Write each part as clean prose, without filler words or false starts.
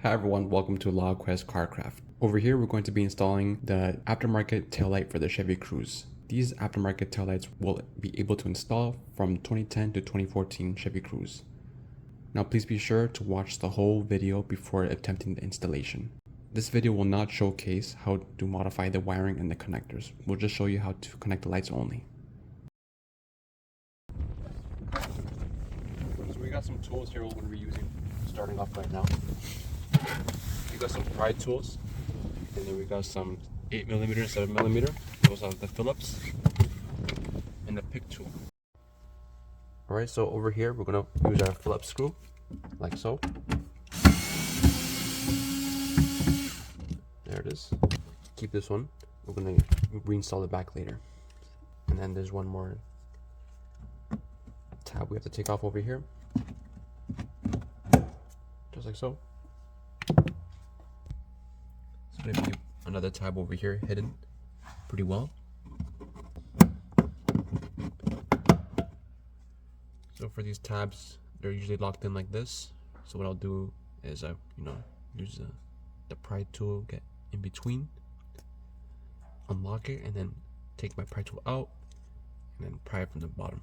Hi everyone, welcome to lawquez Carcraft. Over here we're going to be installing the aftermarket taillight for the Chevy Cruze. These aftermarket taillights will be able to install from 2010 to 2014 Chevy Cruze. Now please be sure to watch the whole video before attempting the installation. This video will not showcase how to modify the wiring and the connectors. We'll just show you how to connect the lights only. So we got some tools here we're going to be using starting off right now. We got some pry tools, and then we got some 8mm, 7mm. Those are the Phillips, and the pick tool. Alright, so over here we're going to use our Phillips screw, like so. There it is. Keep this one. We're going to reinstall it back later. And then there's one more tab we have to take off over here. Just like so. So maybe another tab over here hidden pretty well. So for these tabs, they're usually locked in like this. So what I'll do is use the pry tool, get in between, unlock it, and then take my pry tool out and then pry it from the bottom.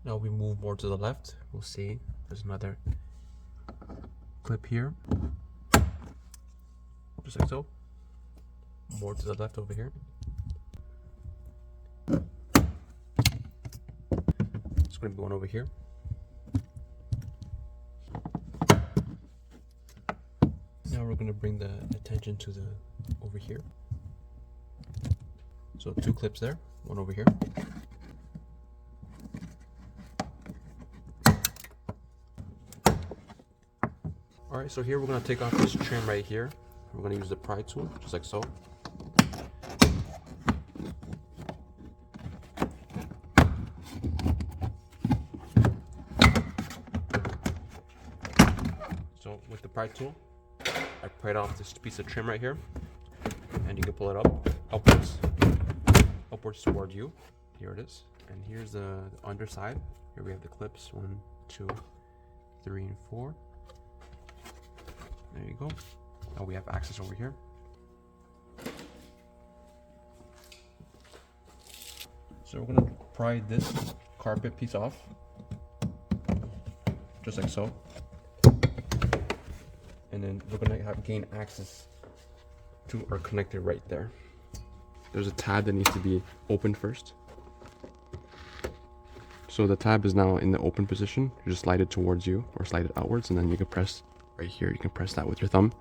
Now we move more to the left, we'll see there's another clip here, just like so. More to the left over here. It's going to be one over here. Now we're going to bring the attention to the over here. So 2 clips there, one over here. Alright, so here we're going to take off this trim right here. We're going to use the pry tool, just like so. So with the pry tool, I pried off this piece of trim right here, and you can pull it upwards toward you. Here it is. And here's the underside. Here we have the clips, 1, 2, 3, and 4. There you go. Now we have access over here. So we're going to pry this carpet piece off, just like so. And then we're going to gain access to our connector right there. There's a tab that needs to be opened first. So the tab is now in the open position. You just slide it towards you or slide it outwards, and then you can press right here. You can press that with your thumb.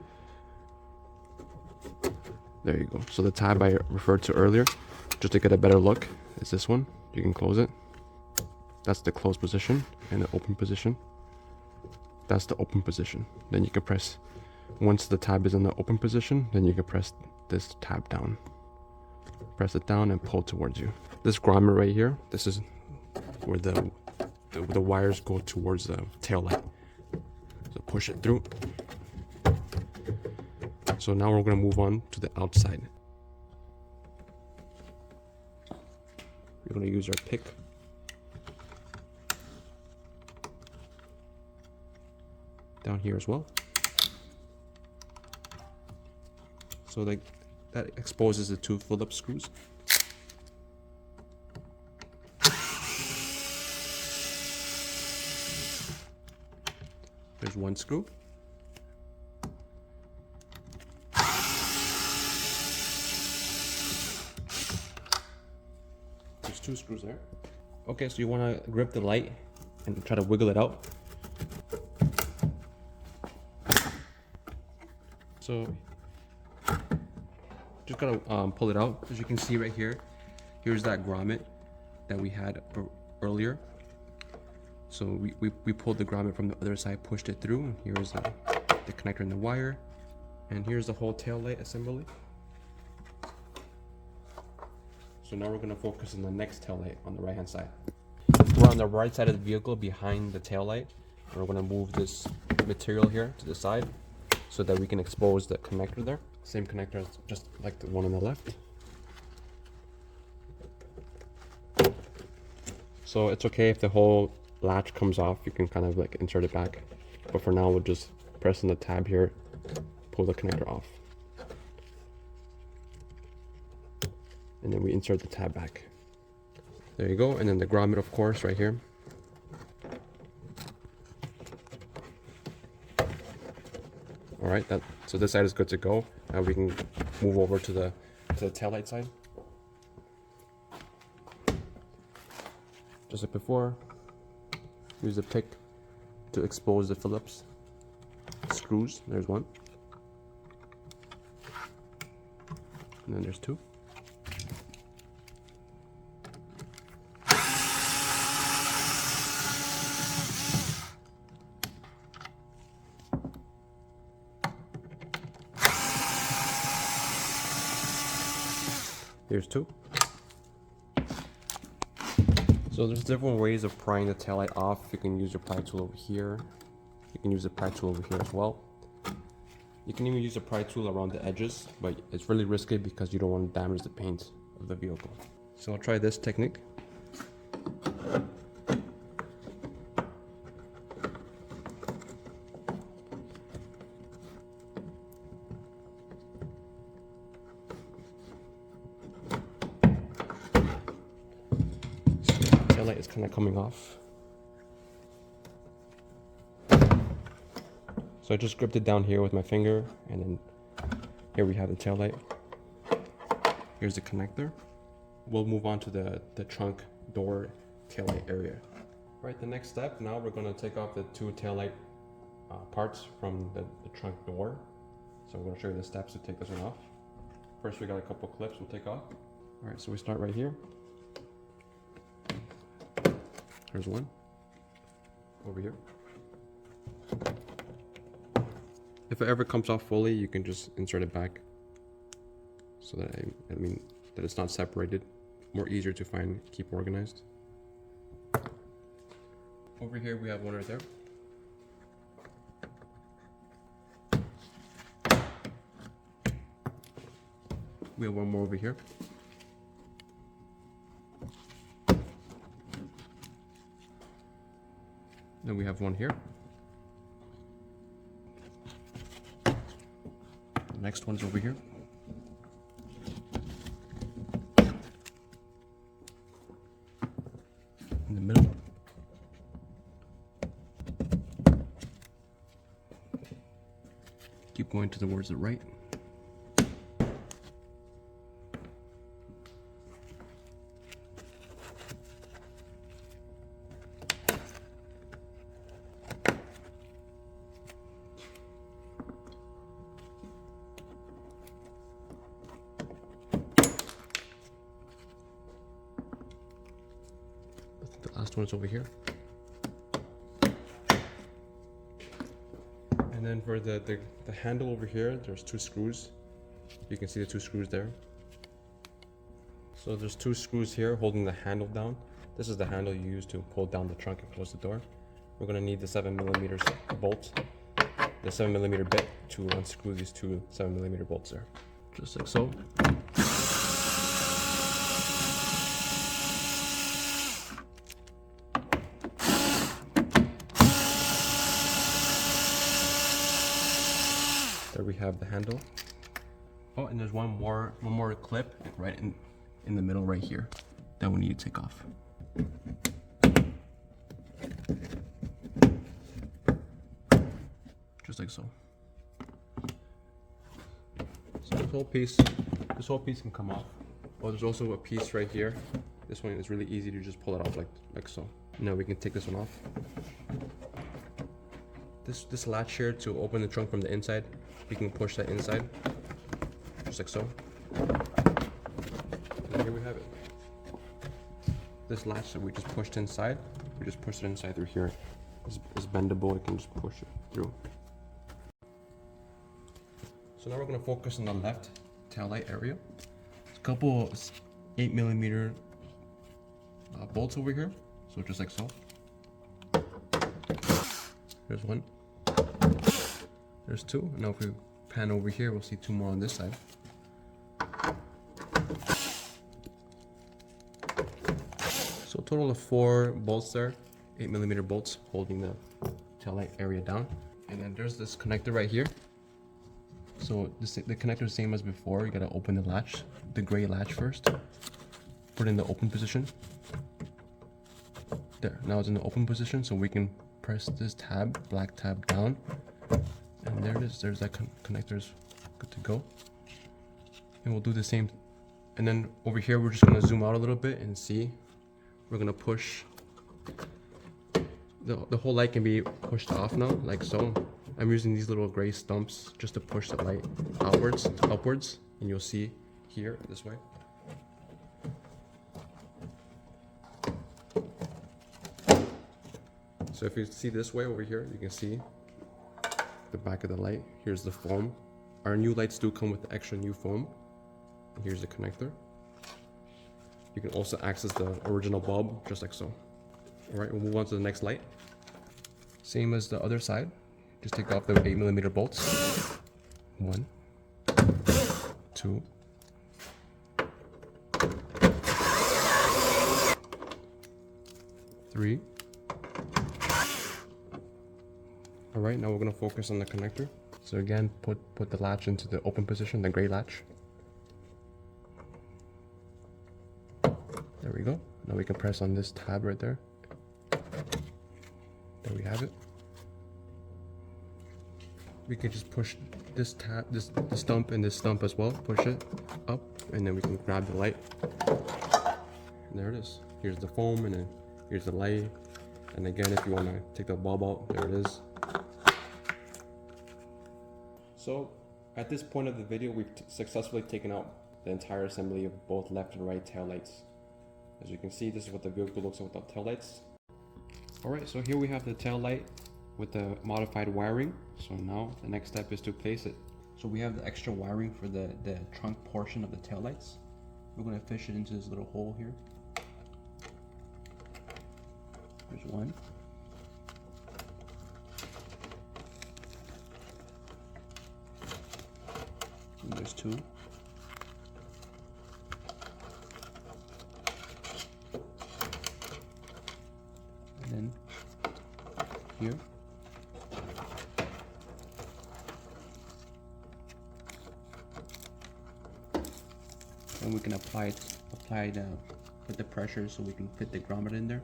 There you go. So the tab I referred to earlier, just to get a better look, is this one. You can close it. That's the closed position, and the open position. That's the open position. Then you can press, once the tab is in the open position, then you can press this tab down. Press it down and pull towards you. This grommet right here, this is where the wires go towards the tail light. So push it through. So now we're going to move on to the outside. We're going to use our pick. Down here as well. So that exposes the 2 Phillips screws. There's 1 screw. There's 2 screws there. Okay, so you want to grip the light and try to wiggle it out. So just gotta pull it out. As you can see right here, here's that grommet that we had earlier. So we pulled the grommet from the other side, pushed it through, and here's the connector and the wire, and here's the whole tail light assembly. So now we're going to focus on the next tail light on the right hand side. We're on the right side of the vehicle behind the tail light. We're going to move this material here to the side so that we can expose the connector there. Same connector as just like the one on the left. So it's okay if the whole latch comes off, you can kind of like insert it back. But for now, we'll just pressing the tab here, pull the connector off. And then we insert the tab back. There you go. And then the grommet, of course, right here. All right, so this side is good to go. Now we can move over to the taillight side. Just like before, use the pick to expose the Phillips screws. There's one. And then there's two. Here's two. So there's different ways of prying the taillight off. You can use your pry tool over here. You can use the pry tool over here as well. You can even use a pry tool around the edges, but it's really risky because you don't want to damage the paint of the vehicle. So I'll try this technique. Taillight is kind of coming off. So I just gripped it down here with my finger, and then here we have the taillight. Here's the connector. We'll move on to the trunk door taillight area. All right, the next step, now we're gonna take off the two taillight parts from the trunk door. So I'm gonna show you the steps to take this one off. First, we got a couple clips we'll take off. All right, so we start right here. There's one over here. If it ever comes off fully, you can just insert it back so that that it's not separated. More easier to find, keep organized. Over here we have one right there. We have one more over here. Then we have one here. The next one's over here. In the middle. Keep going towards the right. The last one is over here. And then for the handle over here, there's two screws. You can see the two screws there. So there's two screws here holding the handle down. This is the handle you use to pull down the trunk and close the door. We're gonna need the 7mm bolt, the 7mm bit to unscrew these two 7mm bolts there. Just like so. There we have the handle. Oh, and there's one more clip right in the middle right here that we need to take off. Just like so. So this whole piece can come off. Oh, there's also a piece right here. This one is really easy to just pull it off like so. Now we can take this one off. This latch here to open the trunk from the inside, you can push that inside, just like so. And here we have it. This latch that we just pushed inside, we just push it inside through here. It's bendable, you can just push it through. So now we're gonna focus on the left taillight area. There's a couple 8mm bolts over here, so just like so. There's one. There's two. Now if we pan over here, we'll see two more on this side. So a total of 4 bolts there, 8mm bolts holding the taillight area down. And then there's this connector right here. So the connector is the same as before. You gotta open the latch, the gray latch first. Put it in the open position. There, now it's in the open position, so we can press this tab, black tab down. And there it is, there's that connector's good to go. And we'll do the same. And then over here, we're just gonna zoom out a little bit and see. We're gonna push, the whole light can be pushed off now, like so. I'm using these little gray stumps just to push the light upwards, and you'll see here, this way. So if you see this way over here, you can see the back of the light. Here's the foam. Our new lights do come with extra new foam. And here's the connector. You can also access the original bulb, just like so. All right, we'll move on to the next light. Same as the other side. Just take off the 8mm bolts. 1, 2, 3. All right, now we're gonna focus on the connector. So again, put the latch into the open position, the gray latch. There we go. Now we can press on this tab right there. There we have it. We can just push this tab, the stump and this stump as well. Push it up, and then we can grab the light. And there it is. Here's the foam, and then here's the light. And again, if you want to take the bulb out, there it is. So at this point of the video, we've successfully taken out the entire assembly of both left and right taillights. As you can see, this is what the vehicle looks like without taillights. Alright, so here we have the taillight with the modified wiring. So now the next step is to place it. So we have the extra wiring for the trunk portion of the taillights. We're going to fish it into this little hole here. There's one. And there's 2. And then here. And we can apply put the pressure so we can fit the grommet in there.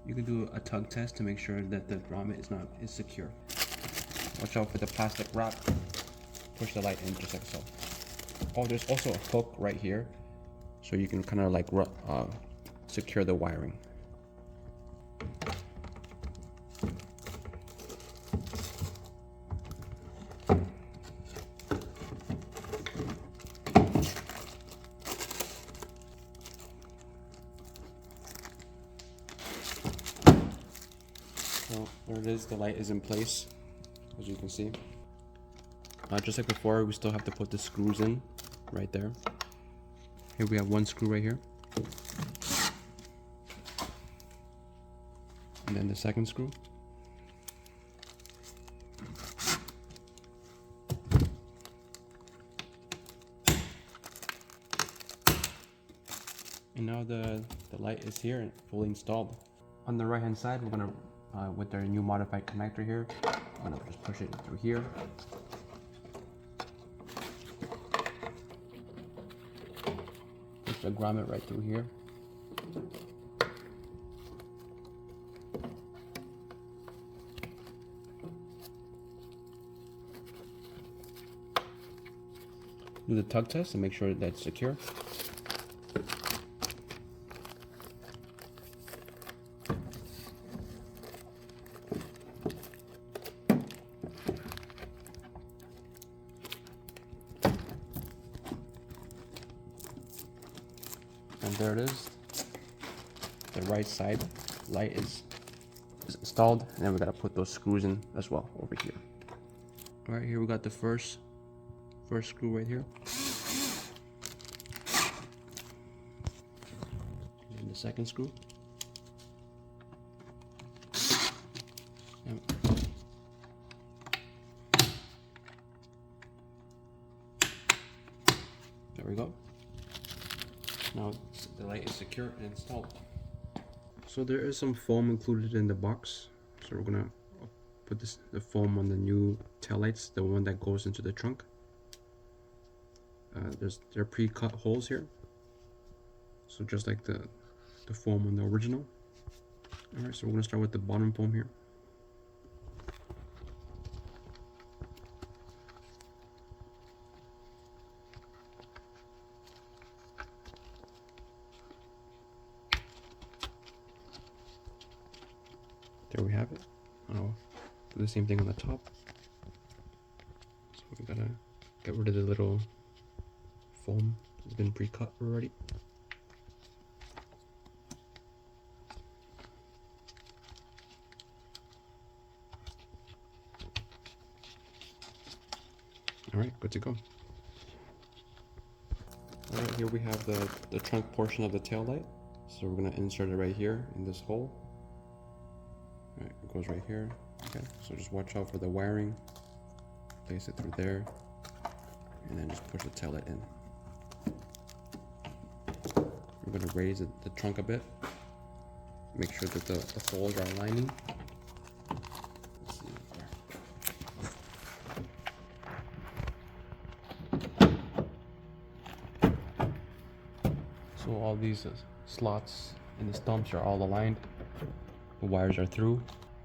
You can do a tug test to make sure that the grommet is secure. Watch out for the plastic wrap. Push the light in just like so. Oh, there's also a hook right here, so you can kind of like secure the wiring. So there it is, the light is in place, as you can see. Just like before, we still have to put the screws in right there. Here we have one screw right here. And then the second screw. And now the light is here and fully installed. On the right hand side, we're gonna, with our new modified connector here, I'm gonna just push it through here. Push the grommet right through here. Do the tug test and make sure that it's secure. And there it is. The right side light is installed, and then we gotta put those screws in as well over here. All right, here we got the first screw right here. And the second screw. There we go. Now the light is secure and installed. So there is some foam included in the box. So we're gonna put the foam on the new taillights, the one that goes into the trunk. There are pre-cut holes here. So just like the foam on the original. Alright, so we're gonna start with the bottom foam here. There we have it. I'll do the same thing on the top. So we gotta get rid of the little foam that's been pre-cut already. Alright, good to go. Alright, here we have the trunk portion of the tail light. So we're gonna insert it right here in this hole. Alright, it goes right here. Okay, so just watch out for the wiring. Place it through there. And then just push the tail light in. We're gonna raise the trunk a bit. Make sure that the holes are aligning. Let's see there. So all these slots and the stumps are all aligned. The wires are through.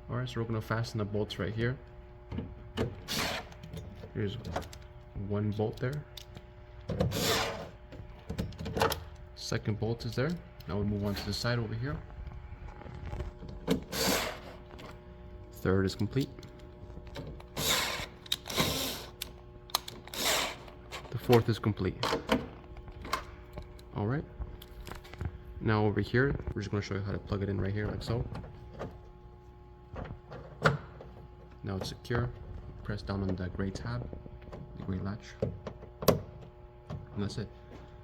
Alright, so we're gonna fasten the bolts right here. Here's one bolt there. Second bolt is there. Now we move on to the side over here. Third is complete. The fourth is complete. Alright. Now over here, we're just going to show you how to plug it in right here, like so. Now it's secure. Press down on the gray tab, the gray latch. And that's it.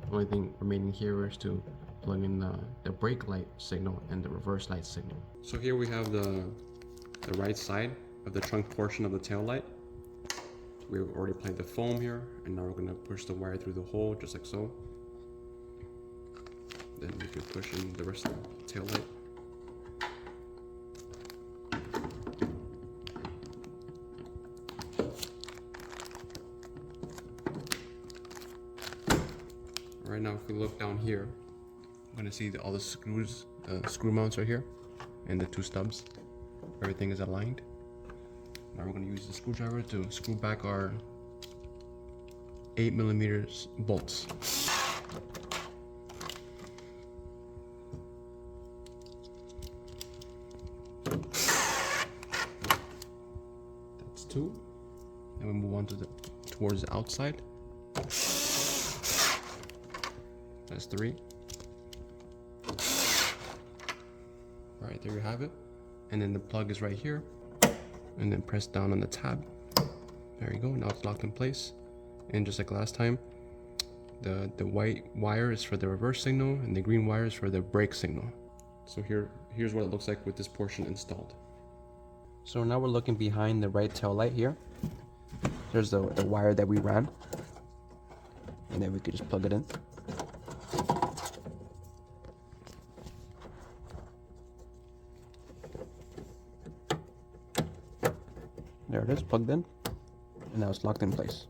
The only thing remaining here is to plug in the brake light signal and the reverse light signal. So here we have the right side of the trunk portion of the tail light. We've already applied the foam here, and now we're going to push the wire through the hole just like so. Then we can push in the rest of the tail light. Right now, if we look down here, I'm gonna see all the screws, screw mounts are here, and the two stubs. Everything is aligned. Now we're gonna use the screwdriver to screw back our 8mm bolts. That's two. And we move on to towards the outside. That's three. Alright, there you have it. And then the plug is right here. And then press down on the tab. There you go, now it's locked in place. And just like last time, the white wire is for the reverse signal and the green wire is for the brake signal. So here's what it looks like with this portion installed. So now we're looking behind the right tail light here. There's the wire that we ran. And then we could just plug it in. There it is, plugged in, and now it's locked in place.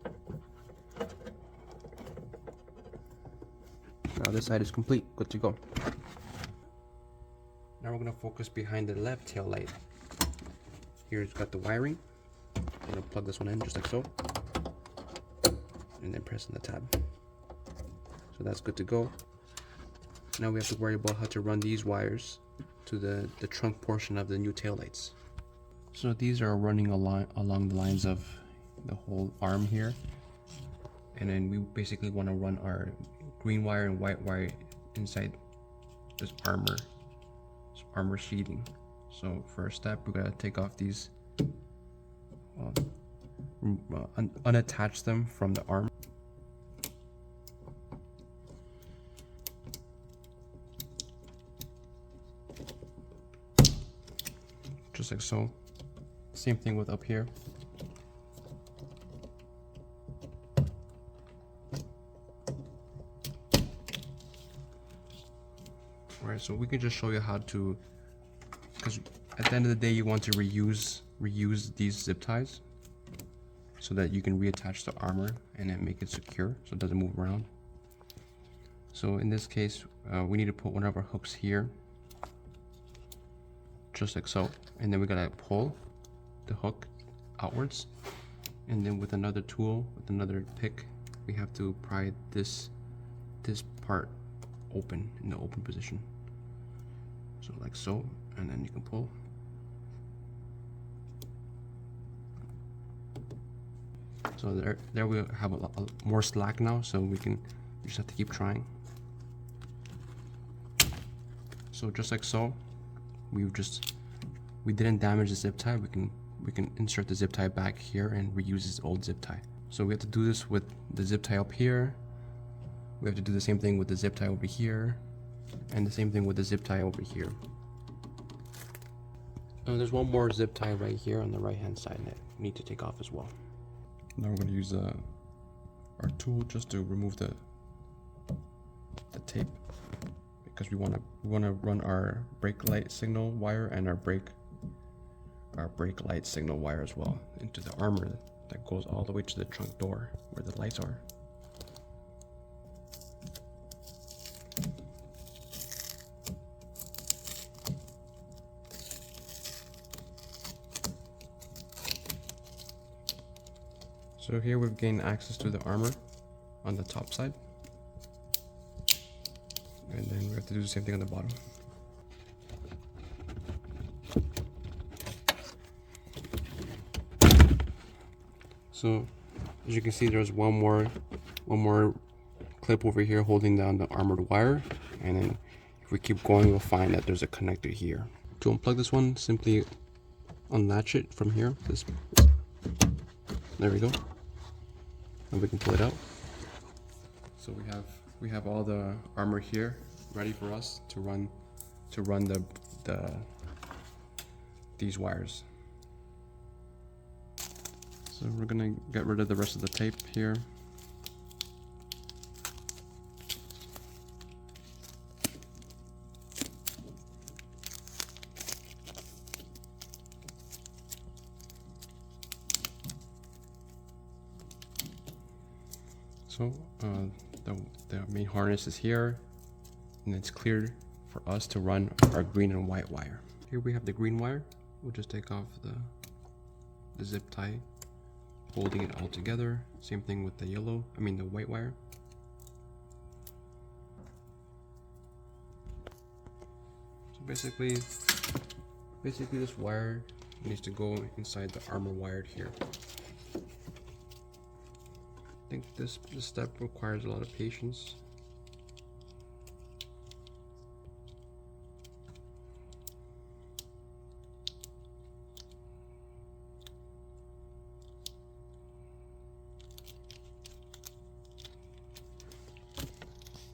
Now this side is complete, good to go. Now we're going to focus behind the left tail light. Here it's got the wiring. I'm going to plug this one in just like so, and then press on the tab. So that's good to go. Now we have to worry about how to run these wires to the trunk portion of the new tail lights. So these are running along the lines of the whole arm here. And then we basically want to run our green wire and white wire inside this armor sheathing. So first step, we gotta take off these, unattach them from the arm. Just like so. Same thing with up here. Alright, so we can just show you how to, because at the end of the day you want to reuse these zip ties so that you can reattach the armor and then make it secure so it doesn't move around. So in this case, we need to put one of our hooks here, just like so, and then we gotta pull the hook outwards, and then with another tool, with another pick, we have to pry this part open in the open position. So like so, and then you can pull. So there we have a more slack now, so we just have to keep trying. So just like so, we didn't damage the zip tie. We can insert the zip tie back here and reuse this old zip tie. So we have to do this with the zip tie up here. We have to do the same thing with the zip tie over here, and the same thing with the zip tie over here. There's one more zip tie right here on the right hand side that we need to take off as well. Now we're going to use our tool just to remove the tape, because we want to run our brake light signal wire and our brake light signal wire as well into the armor that goes all the way to the trunk door where the lights are. So here we've gained access to the armor on the top side, and then we have to do the same thing on the bottom. So as you can see, there's one more clip over here holding down the armored wire, and then if we keep going, we'll find that there's a connector here. To unplug this one, simply unlatch it from here. There we go. And we can pull it out. So we have all the armor here ready for us to run these wires. So we're gonna get rid of the rest of the tape here. So the main harness is here, and it's cleared for us to run our green and white wire. Here we have the green wire. We'll just take off the zip tie, holding it all together. Same thing with the the white wire. So basically this wire needs to go inside the armor wired here. I think this step requires a lot of patience.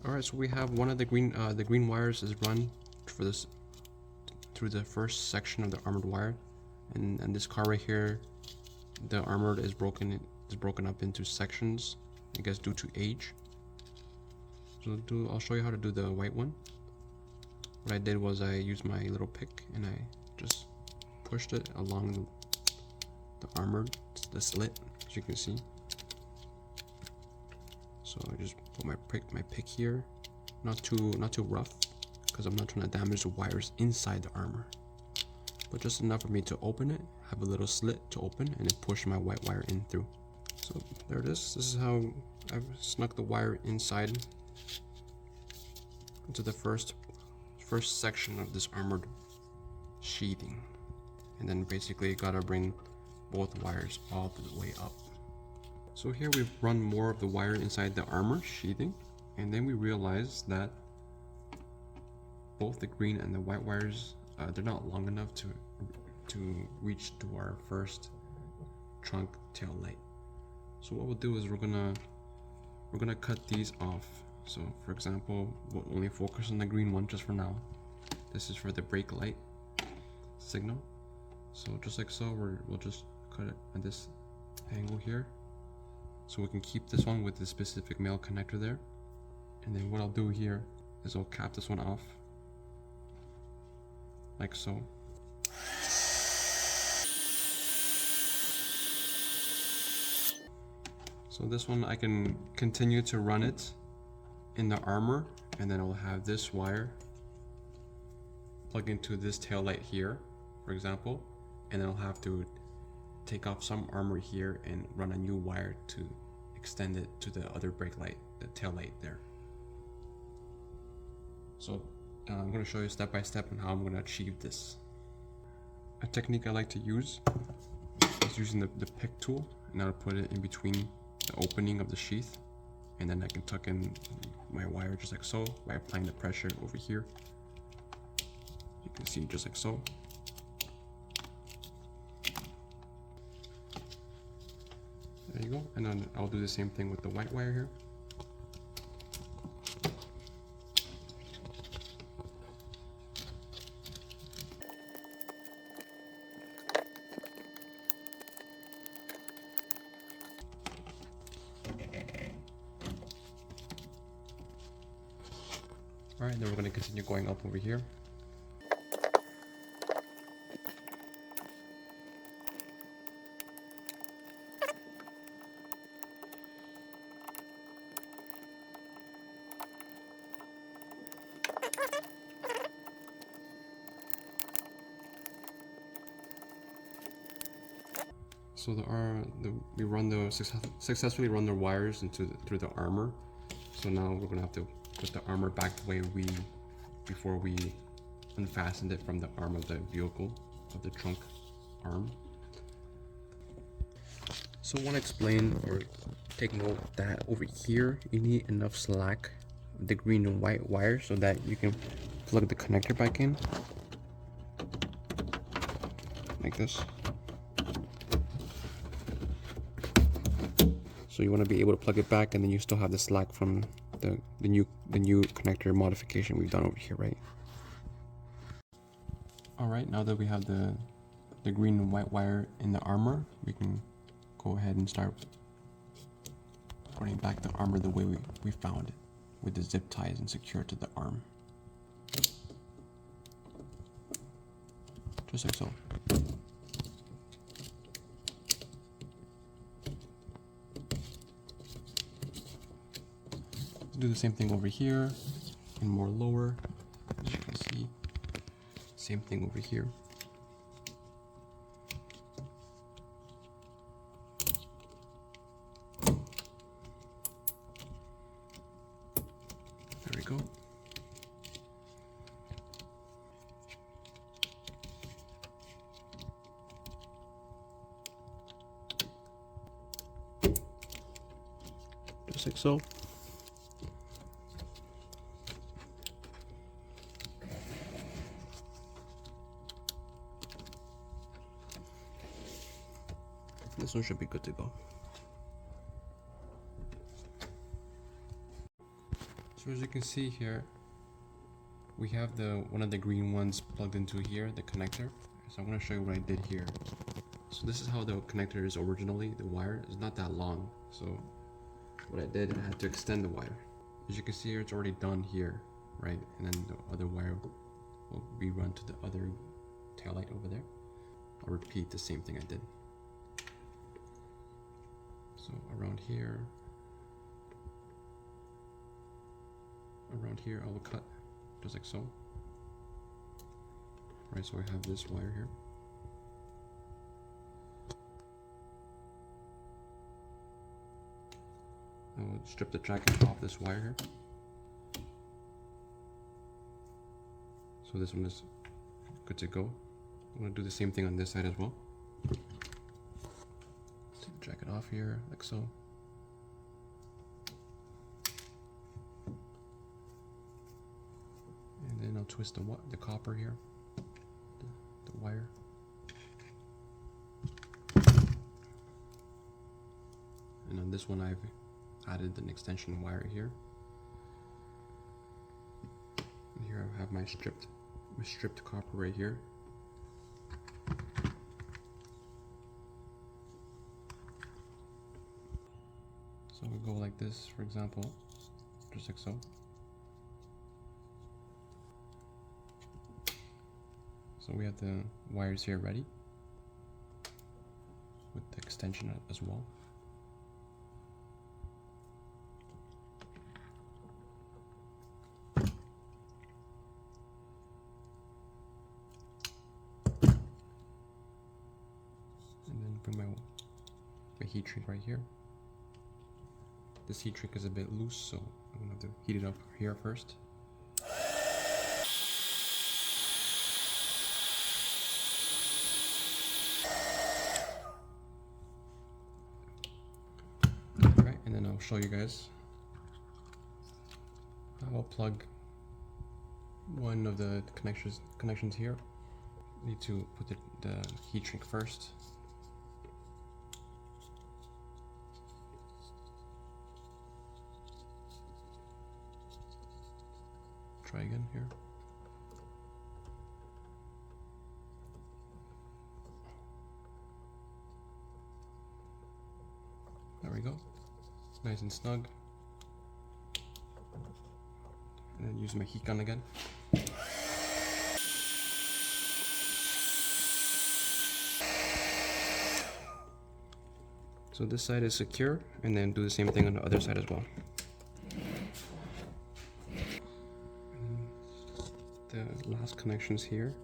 Alright, so we have one of the green wires is run for this through the first section of the armored wire, and this car right here, the armor is broken up into sections, I guess due to age. So I'll show you how to do the white one. What I did was I used my little pick and I just pushed it along the armor, the slit, as you can see. So I just put my pick here, not too rough, because I'm not trying to damage the wires inside the armor, but just enough for me to open it, have a little slit to open, and then push my white wire in through. So there it is. This is how I've snuck the wire inside into the first section of this armored sheathing, and then basically gotta bring both wires all the way up. So here we've run more of the wire inside the armor sheathing, and then we realize that both the green and the white wires, they're not long enough to reach to our first trunk tail light. So what we'll do is we're gonna cut these off. So for example, we'll only focus on the green one just for now. This is for the brake light signal. So just like so, we'll just cut it at this angle here, so we can keep this one with the specific male connector there. And then what I'll do here is I'll cap this one off like so. So this one I can continue to run it in the armor, and then I'll have this wire plug into this tail light here, for example, and then I'll have to take off some armor here and run a new wire to extend it to the other brake light, the tail light there. So I'm going to show you step by step on how I'm going to achieve this. A technique I like to use is using the pick tool, and I'll put it in between the opening of the sheath, and then I can tuck in my wire just like so by applying the pressure over here. You can see just like so. There you go. And then I'll do the same thing with the white wire here. Alright, then we're going to continue going up over here. So we successfully run the wires through the armor. So now we're gonna have to put the armor back the way before we unfastened it from the arm of the vehicle, of the trunk arm. So I want to explain or take note that over here you need enough slack, the green and white wire, so that you can plug the connector back in like this. So you want to be able to plug it back, and then you still have the slack from the new connector modification we've done over here, right? All right, now that we have the green and white wire in the armor, we can go ahead and start putting back the armor the way we found it, with the zip ties and secure to the arm. Just like so. Do the same thing over here and more lower, as you can see. Same thing over here. There we go. Just like so. This one should be good to go. So as you can see here, we have one of the green ones plugged into here, the connector. So I'm going to show you what I did here. So this is how the connector is originally. The wire is not that long, so what I did, I had to extend the wire. As you can see here, it's already done here, right? And then the other wire will be run to the other taillight over there. I'll repeat the same thing I did. So around here, I will cut just like so. Right, so I have this wire here. I will strip the jacket off this wire here. So this one is good to go. I'm going to do the same thing on this side as well. Take the jacket off here, like so. And then I'll twist the copper here, the wire. And on this one I've added an extension wire here. And here I have my stripped copper right here. So we go like this, for example, just like so. So we have the wires here ready with the extension as well. And then bring my heat shrink right here. This heat shrink is a bit loose, so I'm gonna have to heat it up here first. Alright, and then I'll show you guys how I'll plug one of the connections here. Need to put the heat shrink first. Try again here. There we go. Nice and snug. And then use my heat gun again. So this side is secure, and then do the same thing on the other side as well. The last connections here.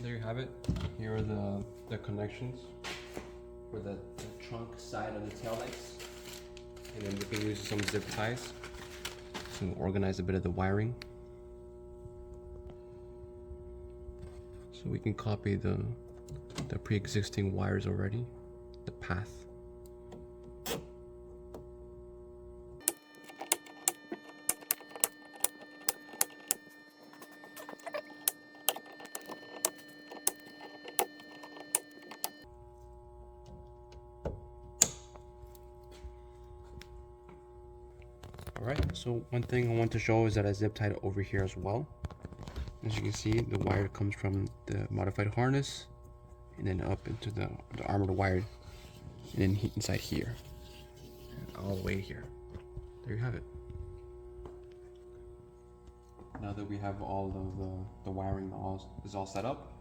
There you have it. Here are the connections for the trunk side of the taillights. And then we can use some zip ties to organize a bit of the wiring. So we can copy the pre-existing wires already, the path. Alright, so one thing I want to show is that I zip tied it over here as well. As you can see, the wire comes from the modified harness and then up into the armored wire and then inside here and all the way here. There you have it. Now that we have all of the wiring is all set up,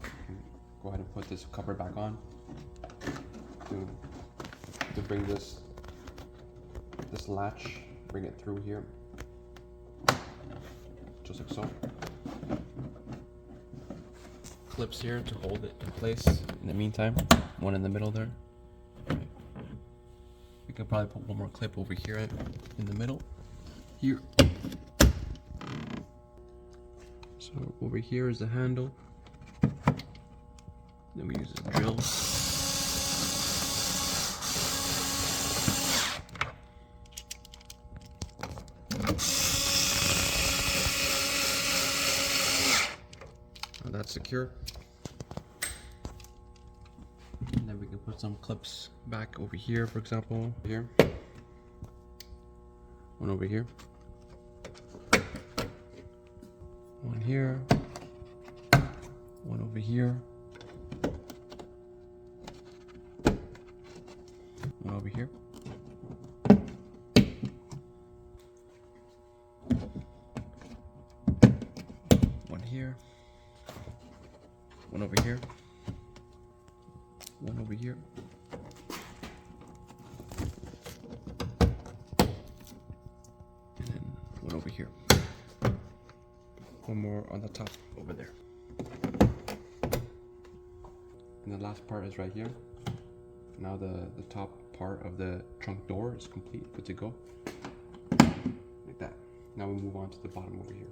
we can go ahead and put this cover back on to bring this latch, bring it through here, just like so. Clips here to hold it in place in the meantime, one in the middle there. We could probably put one more clip over here in the middle here. So over here is the handle, then we use a drill. Now that's secure. And then we can put some clips back over here, for example, here. One over here. One here. One over here. One over here. One here. One over here. One over here. And then one over here. One more on the top over there. And the last part is right here. Now the top part of the trunk door is complete, good to go. Like that. Now we move on to the bottom over here.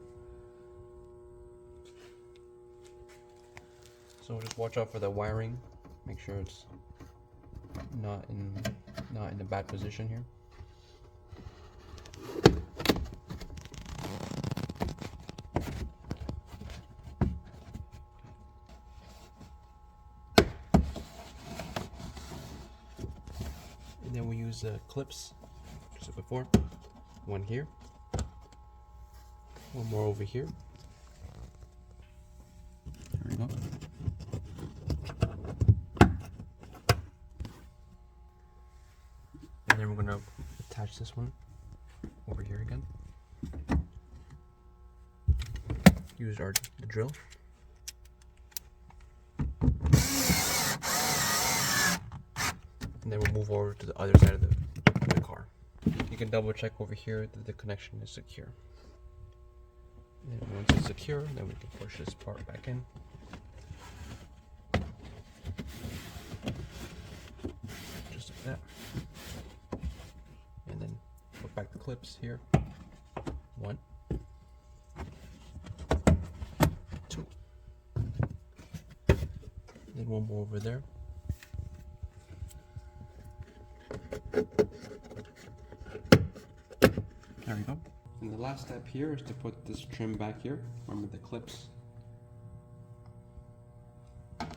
So just watch out for the wiring. Make sure it's not in a bad position here. And then we use clips, just like before. One here, one more over here. There we go. And then we're gonna attach this one over here again. Use the drill. And then we'll move over to the other side of the car. You can double check over here that the connection is secure. And once it's secure, then we can push this part back in. Just like that. And then put back the clips here. 1, 2. Then one more over there. There we go. And the last step here is to put this trim back here. Remember the clips. So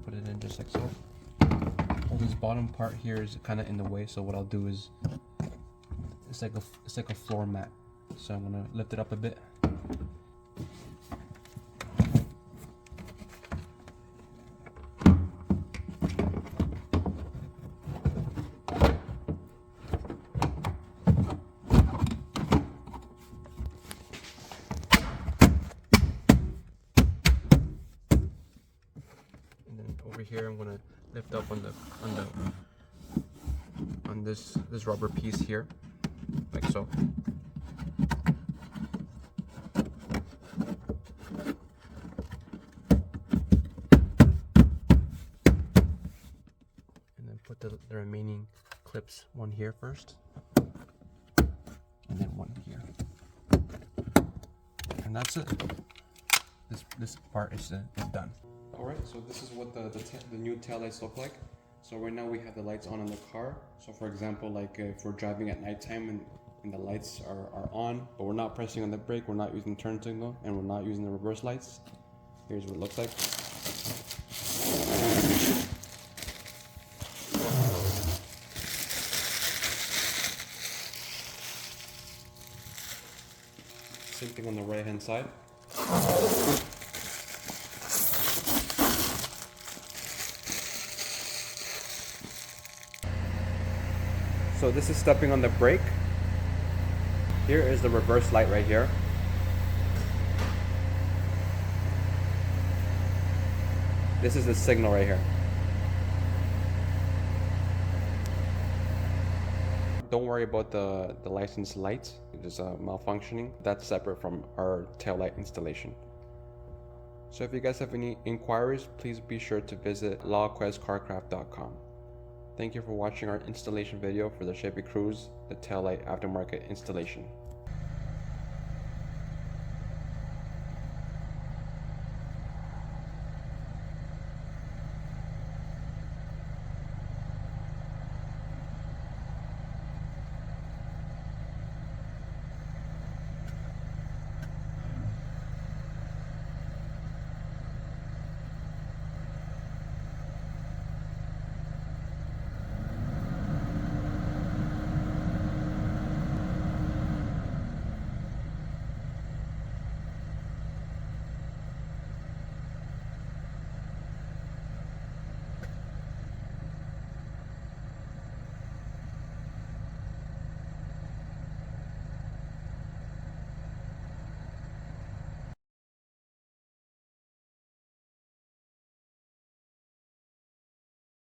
put it in just like so. Well, this bottom part here is kind of in the way, so what I'll do is it's like a floor mat. So I'm gonna lift it up a bit. Over here, I'm gonna lift up on this rubber piece here, like so. And then put the remaining clips, one here first, and then one here. And that's it. This part is done. Alright, so this is what the new taillights look like. So right now we have the lights on in the car. So for example, like if we're driving at nighttime and the lights are on, but we're not pressing on the brake, we're not using turn signal, and we're not using the reverse lights. Here's what it looks like. Same thing on the right hand side. So this is stepping on the brake. Here is the reverse light right here. This is the signal right here. Don't worry about the license lights. It is malfunctioning. That's separate from our taillight installation. So if you guys have any inquiries, please be sure to visit lawquezcarcraft.com. Thank you for watching our installation video for the Chevy Cruze, the taillight aftermarket installation.